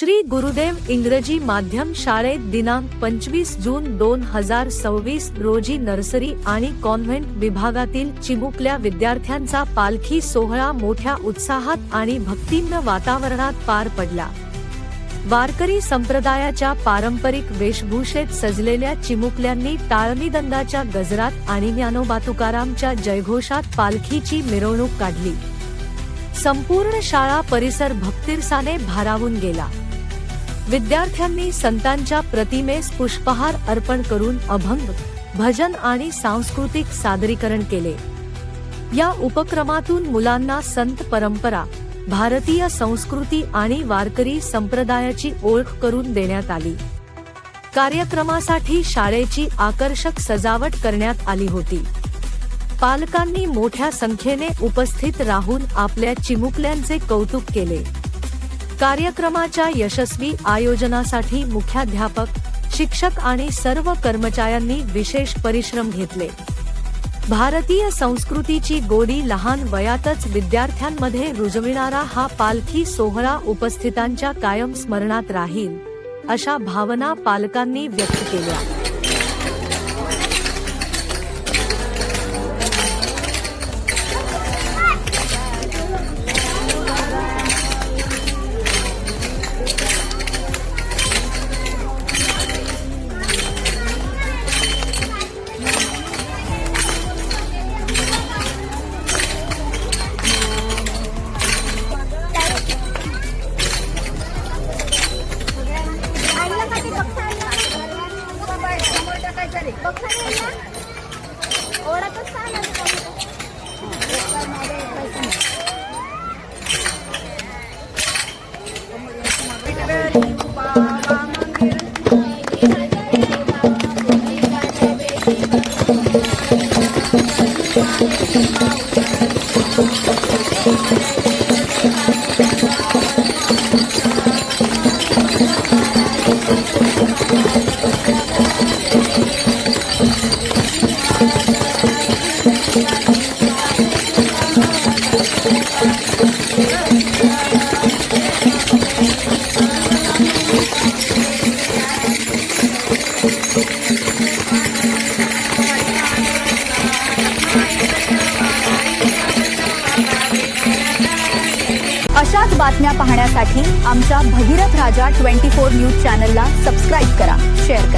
श्री गुरुदेव इंग्रजी माध्यम शाळेत दिनांक 25 जून 2026 रोजी नर्सरी आणि कॉन्व्हेंट विभागातील चिमुकल्या विद्यार्थ्यांचा पालखी सोहळा मोठ्या उत्साहात आणि भक्तिमय वातावरणात पार पडला। वारकरी संप्रदायाच्या पारंपरिक वेशभूषेत सजलेल्या चिमुकल्यांनी टाळमृदंगाच्या गजरात आणि ज्ञानोबा तुकारामच्या जयघोषात पालखीची मिरवणूक काढली। संपूर्ण शाळा परिसर भक्तिरसाने भारावून गेला। विद्यार्थ्यांनी संतांच्या प्रतिमेस पुष्पहार अर्पण करून अभंग, भजन आणि सांस्कृतिक सादरीकरण केले। या उपक्रमातून मुलांना संत परंपरा, भारतीय संस्कृती आणि वारकरी संप्रदायाची ओळख करून देण्यात आली। कार्यक्रमासाठी शाळेची आकर्षक सजावट करण्यात आली होती। पालकांनी मोठ्या संख्येने उपस्थित राहून आपल्या चिमुकल्यांचे कौतुक केले। कार्यक्रमाच्या यशस्वी आयोजनासाठी मुख्याध्यापक, शिक्षक आणि सर्व कर्मचाऱ्यांनी विशेष परिश्रम घेतले। भारतीय संस्कृतीची गोडी लहान वयातच विद्यार्थ्यांमध्ये रुजविणारा हा पालखी सोहळा उपस्थितांच्या कायम स्मरणात राहील, अशा भावना पालकांनी व्यक्त केल्या। अशाच बातम्या पाहण्यासाठी आमच्या भगीरथ राजा 24 न्यूज चॅनलला सबस्क्राइब करा, शेअर करा।